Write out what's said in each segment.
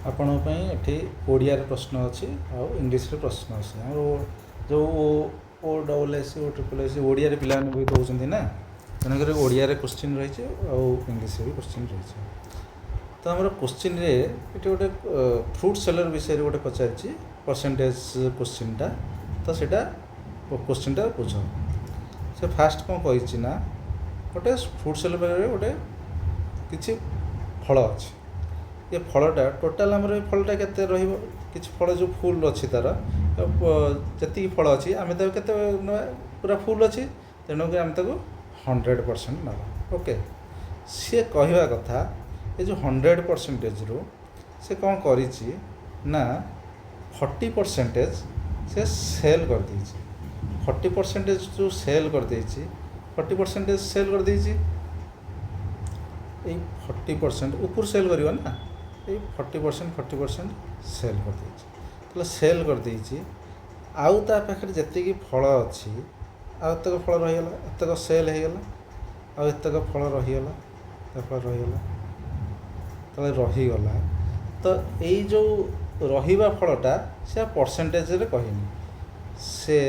ଆପଣଙ୍କ ପାଇଁ ଏଠି ଓଡ଼ିଆରେ ପ୍ରଶ୍ନ ଅଛି ଆଉ ଇଂଲିଶରେ ପ୍ରଶ୍ନ ଅଛି। ଆମର ଯେଉଁ OSS OSSC ଓଡ଼ିଆରେ ପିଲାମାନେ ବି ଦେଉଛନ୍ତି ନା, ତେଣୁକରି ଓଡ଼ିଆରେ କୋଶ୍ଚିନ୍ ରହିଛି ଆଉ ଇଂଲିଶରେ ବି କୋଶ୍ଚିନ୍ ରହିଛି। ତ ଆମର କୋଶ୍ଚିନ୍ରେ ଏଠି ଗୋଟେ ଫ୍ରୁଟ୍ ସେଲର୍ ବିଷୟରେ ଗୋଟେ ପଚାରିଛି ପରସେଣ୍ଟେଜ୍ କୋଶ୍ଚିନ୍ଟା। ତ ସେଇଟା କୋଶ୍ଚିନ୍ଟା ବୁଝ। ସେ ଫାଷ୍ଟ କ'ଣ କହିଛି ନା, ଗୋଟେ ଫ୍ରୁଟ୍ ସେଲର୍ ଗୋଟେ କିଛି ଫଳ ଅଛି। ଏ ଫଳଟା ଟୋଟାଲ୍ ଆମର ଏ ଫଳଟା କେତେ ରହିବ, କିଛି ଫଳ ଯେଉଁ ଫୁଲ୍ ଅଛି ତା'ର ଯେତିକି ଫଳ ଅଛି ଆମେ ତାକୁ କେତେ ନେବା, ପୁରା ଫୁଲ୍ ଅଛି, ତେଣୁକରି ଆମେ ତାକୁ 100% ନେବା। ଓକେ, ସିଏ କହିବା କଥା ଏ ଯେଉଁ 100%ରୁ ସେ କ'ଣ କରିଛି ନା 40% ସେ ସେଲ୍ କରିଦେଇଛି। 40% ଯେଉଁ ସେଲ୍ କରିଦେଇଛି, 40% ସେଲ୍ କରିଦେଇଛି, ଏଇ 40% ଉପରୁ ସେଲ୍ କରିବ ନା, ଏଇ 40% ସେଲ୍ କରିଦେଇଛି। ତାହେଲେ ସେଲ୍ କରିଦେଇଛି, ଆଉ ତା ପାଖରେ ଯେତିକି ଫଳ ଅଛି, ଆଉ ଏତକ ଫଳ ରହିଗଲା, ଏତକ ସେଲ୍ ହେଇଗଲା, ଆଉ ଏତକ ଫଳ ରହିଗଲା, ତାହେଲେ ରହିଗଲା। ତ ଏଇ ଯେଉଁ ରହିବା ଫଳଟା ସେ ପରସେଣ୍ଟେଜରେ କହିନି, ସେ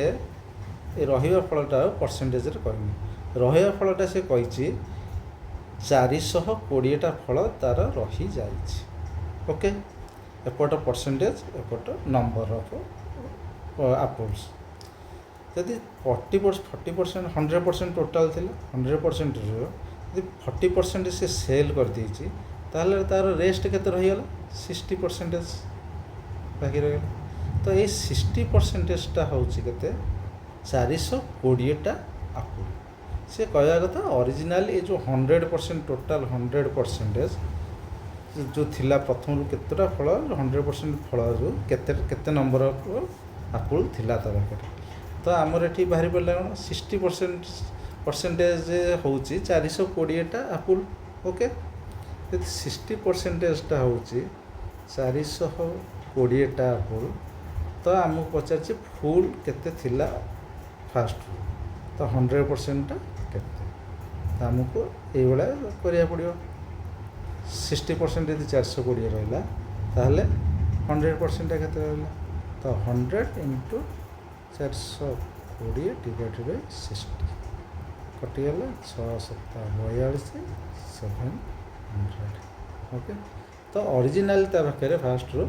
ରହିବା ଫଳଟା ଆଉ ପରସେଣ୍ଟେଜରେ କହିନି। ରହିବା ଫଳଟା ସେ କହିଛି 420ଟା ଫଳ ତା'ର ରହିଯାଇଛି। ଓକେ, ଏପଟ ପରସେଣ୍ଟେଜ୍, ଏପଟ ନମ୍ବର ଅଫ୍ ଆପଲ୍ସ। ଯଦି 40% 100% ଟୋଟାଲ୍ ଥିଲା, 100%ରୁ ଯଦି 40% ସେ ସେଲ୍ କରିଦେଇଛି, ତାହେଲେ ତା'ର ରେଷ୍ଟ କେତେ ରହିଗଲା, 60% ବାକି ରହିଗଲା। ତ ଏଇ 60%ଟା ହେଉଛି କେତେ, 420ଟା ଆପୁଲ୍। ସେ କହିବା କଥା ଅରିଜିନାଲି ଏ ଯେଉଁ 100% ଟୋଟାଲ୍ 100% ଯେଉଁ ଥିଲା ପ୍ରଥମରୁ କେତେଟା ଫଳ, 100% ଫଳରୁ କେତେ ନମ୍ବର ଆପୁଲ୍ ଥିଲା ତା ପାଖରେ। ତ ଆମର ଏଠି ବାହାରି ପଡ଼ିଲା କ'ଣ, 60% ହେଉଛି 420ଟା ଆପୁଲ୍। ଓକେ, ଯଦି 60%ଟା ହେଉଛି 420ଟା ଆପୁଲ୍, ତ ଆମକୁ ପଚାରିଛି ଫୁଲ୍ କେତେ ଥିଲା ଫାଷ୍ଟରୁ, ତ 100%ଟା କେତେ, ତ ଆମକୁ ଏଇଭଳିଆ କରିବାକୁ ପଡ଼ିବ। 60% ଯଦି 420 ରହିଲା, ତାହେଲେ 100%ଟା କେତେ ରହିଲା, ତ 100 × 420 / 60 କଟିଗଲା, 6 7 42 700। ଓକେ, ତ ଅରିଜିନାଲ୍ ତା ପାଖରେ ଫାଷ୍ଟରୁ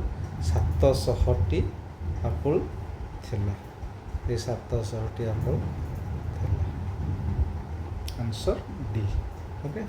700ଟି ଆପୁଲ୍ ଥିଲା। ଏ 700ଟି ଆପୁଲ୍ ଥିଲା। Answer D. ଓକେ।